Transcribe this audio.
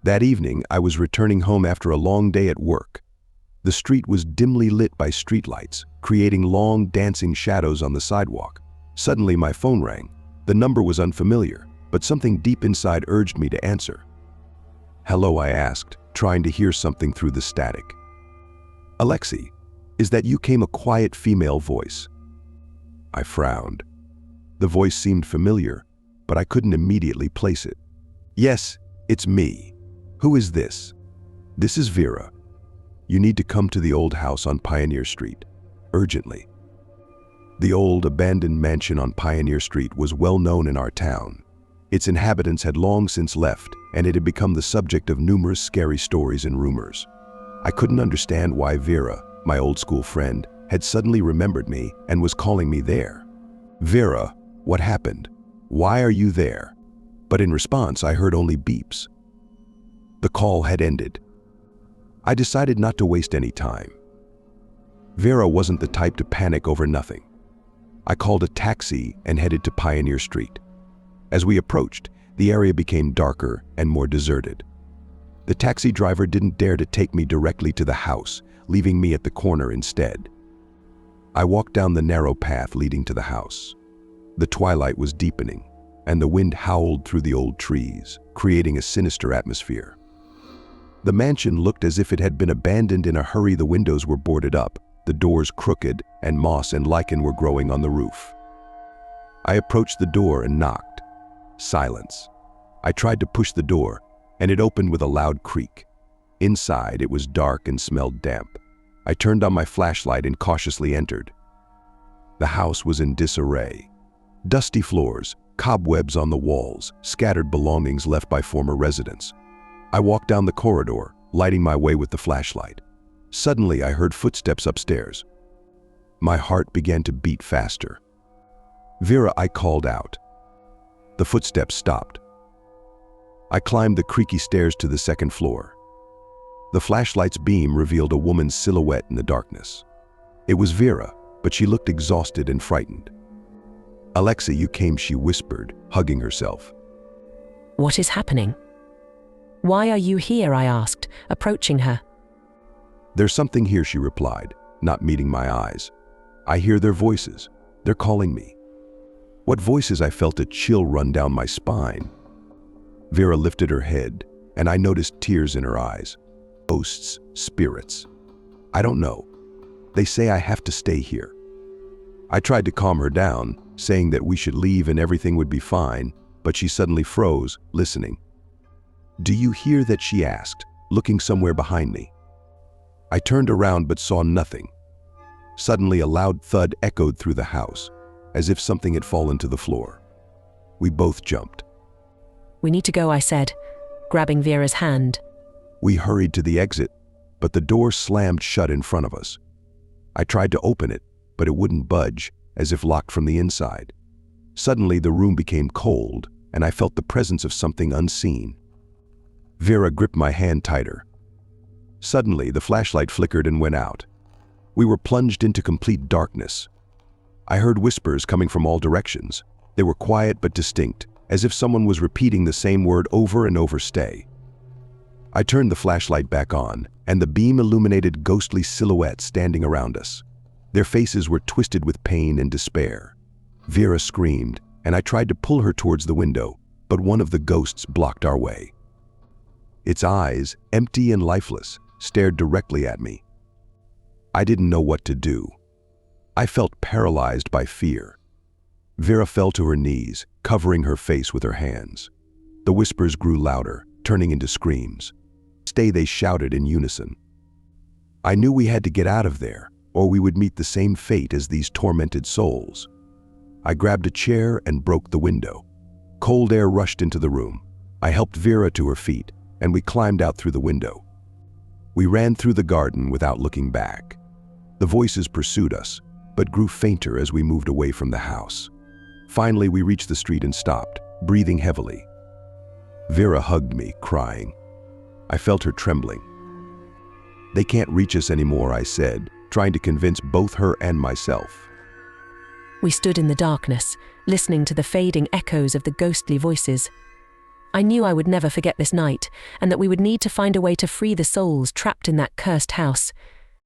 That evening, I was returning home after a long day at work. The street was dimly lit by streetlights, creating long, dancing shadows on the sidewalk. Suddenly, my phone rang. The number was unfamiliar, but something deep inside urged me to answer. "Hello," I asked, trying to hear something through the static. "Alexei, is that you?" came a quiet female voice. I frowned. The voice seemed familiar, but I couldn't immediately place it. "Yes, it's me. Who is this?" "This is Vera. You need to come to the old house on Pioneer Street, urgently." The old, abandoned mansion on Pioneer Street was well known in our town. Its inhabitants had long since left, and it had become the subject of numerous scary stories and rumors. I couldn't understand why Vera, my old school friend, had suddenly remembered me and was calling me there. "Vera, what happened? Why are you there?" But in response, I heard only beeps. The call had ended. I decided not to waste any time. Vera wasn't the type to panic over nothing. I called a taxi and headed to Pioneer Street. As we approached, the area became darker and more deserted. The taxi driver didn't dare to take me directly to the house, leaving me at the corner instead. I walked down the narrow path leading to the house. The twilight was deepening, and the wind howled through the old trees, creating a sinister atmosphere. The mansion looked as if it had been abandoned in a hurry. The windows were boarded up, the doors crooked, and moss and lichen were growing on the roof. I approached the door and knocked. Silence. I tried to push the door, and it opened with a loud creak. Inside, it was dark and smelled damp. I turned on my flashlight and cautiously entered. The house was in disarray. Dusty floors, cobwebs on the walls, scattered belongings left by former residents. I walked down the corridor, lighting my way with the flashlight. Suddenly, I heard footsteps upstairs. My heart began to beat faster. "Vera," I called out. The footsteps stopped. I climbed the creaky stairs to the second floor. The flashlight's beam revealed a woman's silhouette in the darkness. It was Vera, but she looked exhausted and frightened. "Alexei, you came," she whispered, hugging herself. "What is happening? Why are you here?" I asked, approaching her. "There's something here," she replied, not meeting my eyes. "I hear their voices. They're calling me." What voices? I felt a chill run down my spine. Vera lifted her head, and I noticed tears in her eyes. "Ghosts, spirits. I don't know. They say I have to stay here." I tried to calm her down, saying that we should leave and everything would be fine, but she suddenly froze, listening. "Do you hear that?" she asked, looking somewhere behind me. I turned around but saw nothing. Suddenly, a loud thud echoed through the house, as if something had fallen to the floor. We both jumped. "We need to go," I said, grabbing Vera's hand. We hurried to the exit, but the door slammed shut in front of us. I tried to open it, but it wouldn't budge, as if locked from the inside. Suddenly, the room became cold, and I felt the presence of something unseen. Vera gripped my hand tighter. Suddenly, the flashlight flickered and went out. We were plunged into complete darkness. I heard whispers coming from all directions. They were quiet but distinct, as if someone was repeating the same word over and over: "Stay." I turned the flashlight back on, and the beam illuminated ghostly silhouettes standing around us. Their faces were twisted with pain and despair. Vera screamed, and I tried to pull her towards the window, but one of the ghosts blocked our way. Its eyes, empty and lifeless, stared directly at me. I didn't know what to do. I felt paralyzed by fear. Vera fell to her knees, covering her face with her hands. The whispers grew louder, turning into screams. "Stay," they shouted in unison. I knew we had to get out of there, or we would meet the same fate as these tormented souls. I grabbed a chair and broke the window. Cold air rushed into the room. I helped Vera to her feet, and we climbed out through the window. We ran through the garden without looking back. The voices pursued us, but grew fainter as we moved away from the house. Finally, we reached the street and stopped, breathing heavily. Vera hugged me, crying. I felt her trembling. "They can't reach us anymore," I said, trying to convince both her and myself. We stood in the darkness, listening to the fading echoes of the ghostly voices. I knew I would never forget this night, and that we would need to find a way to free the souls trapped in that cursed house.